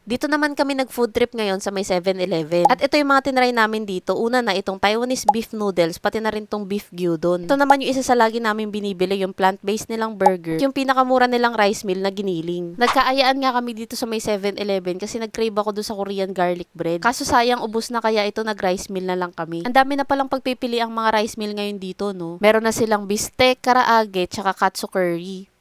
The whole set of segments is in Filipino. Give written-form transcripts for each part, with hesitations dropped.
Dito naman kami nag-food trip ngayon sa may 7-Eleven. At ito yung mga tinry namin dito. Una na itong Taiwanese beef noodles, pati na rin tong beef gyudon. Ito naman yung isa sa lagi namin binibili, yung plant-based nilang burger. Yung pinakamura nilang rice meal na giniling. Nagkaayaan nga kami dito sa may 7-Eleven kasi nag-crave ako doon sa Korean garlic bread. Kaso sayang ubos na kaya ito nag-rice meal na lang kami. Ang dami na palang pagpipili ang mga rice meal ngayon dito, no? Meron na silang bistek, karaage, tsaka katsu curry.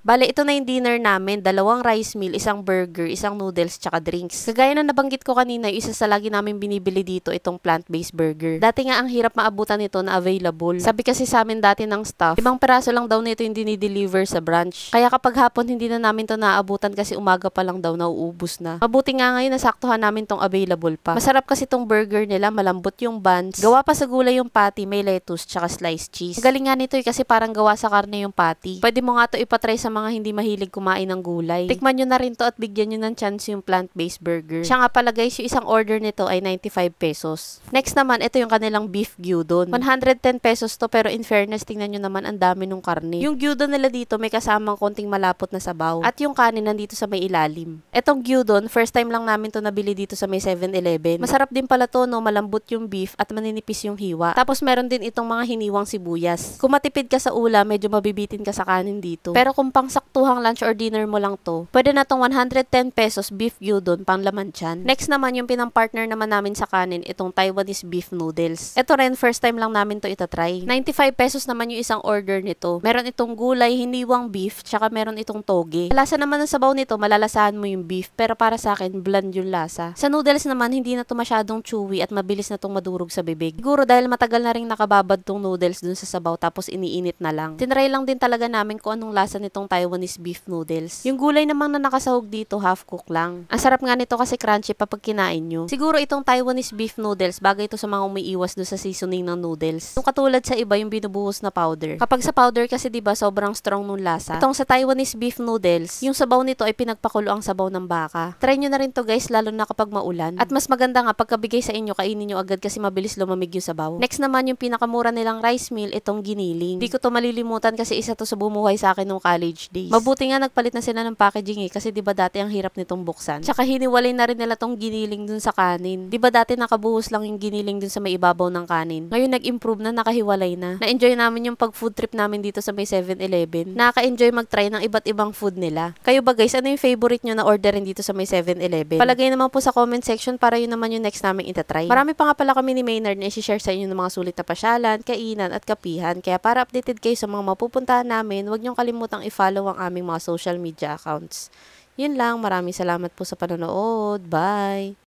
Bale, ito na yung dinner namin. 2 rice meal, 1 burger, 1 noodles, tsaka drinks. Kagaya na nabanggit ko kanina, yung isa sa lagi namin binibili dito, itong plant-based burger. Dati nga, ang hirap maabutan nito na available. Sabi kasi sa amin dati ng staff, 5 peraso lang daw nito yung dinideliver sa branch. Kaya kapag hapon, hindi na namin to naabutan kasi umaga pa lang daw nauubos na. Mabuti nga ngayon, nasaktuhan namin tong available pa. Masarap kasi tong burger nila, malambot yung buns. Gawa pa sa gulay yung patty, may lettuce, tsaka sliced cheese. Galing nga nito kasi parang gawa sa karne yung patty. Pwede mo nga to ipatry sa mga hindi mahilig kumain ng gulay. Tikman nyo na rin to at bigyan nyo ng chance yung plant-based burger. Siya nga pala guys, yung isang order nito ay 95 pesos. Next naman, ito yung kanilang beef gyudon. 110 pesos to pero in fairness, tingnan nyo naman ang dami ng karne. Yung gyudon nila dito may kasamang konting malapot na sabaw. At yung kanin nandito sa may ilalim. Etong gyudon, first time lang namin to nabili dito sa may 7-Eleven. Masarap din pala to, no? Malambot yung beef at maninipis yung hiwa. Tapos meron din itong mga hiniwang sibuyas. Kung matipid ka sa ulam, medyo mabibitin ka sa kanin dito. Pero kung pangsaktuhang lunch or dinner mo lang to, pwede na tong 110 pesos beef gyudon pang laman tiyan. Next naman, yung pinang-partner naman namin sa kanin, itong Taiwanese beef noodles. Ito rin, first time lang namin to itatry. 95 pesos naman yung isang order nito. Meron itong gulay, hiniwang beef, tsaka meron itong toge. Lasa naman ng sabaw nito, malalasahan mo yung beef, pero para sa akin, bland yung lasa. Sa noodles naman, hindi na to masyadong chewy at mabilis na tong madurog sa bibig. Siguro dahil matagal na rin nakababad tong noodles dun sa sabaw tapos iniinit na lang. Tinry lang din talaga namin kung anong lasa nitong Taiwanese beef noodles. Yung gulay namang na nakasahog dito, half cook lang. Ang sarap nga nito kasi crunchy pa pag kinain nyo. Siguro itong Taiwanese beef noodles, bagay ito sa mga umiiwas do sa seasoning ng noodles. Yung katulad sa iba, yung binubuhos na powder. Kapag sa powder kasi diba, sobrang strong nung lasa. Itong sa Taiwanese beef noodles, yung sabaw nito ay pinagpakulo ang sabaw ng baka. Try nyo na rin to guys, lalo na kapag maulan. At mas maganda nga pagkabigay sa inyo, kainin nyo agad kasi mabilis lumamig yung sabaw. Next naman, yung pinakamura nilang rice meal, itong giniling. Hindi ko to malilimutan kasi isa to sa bumuhay sa akin nung college days. Mabuti nga nagpalit na sila ng packaging kasi 'di ba dati ang hirap nitong buksan. Tsaka hiniwalay na rin nila tong giniling dun sa kanin. 'Di ba dati nakabuhos lang yung giniling dun sa may ibabaw ng kanin. Ngayon nag-improve na, nakahiwalay na. Na-enjoy namin yung pag-food trip namin dito sa may 7-Eleven. Nakaka-enjoy mag-try ng iba't ibang food nila. Kayo ba guys, ano yung favorite nyo na orderin dito sa may 7-Eleven? Palagay naman po sa comment section para yun naman yung next naming itatry. Marami pa nga pala kami ni Maynard na i-share sa inyo ng mga sulit na pasyalan, kainan at kapihan. Kaya para updated kayo sa mga mapupuntahan namin, huwag niyong kalimutang i-follow ang aming mga social media accounts. Yun lang, maraming salamat po sa panonood. Bye!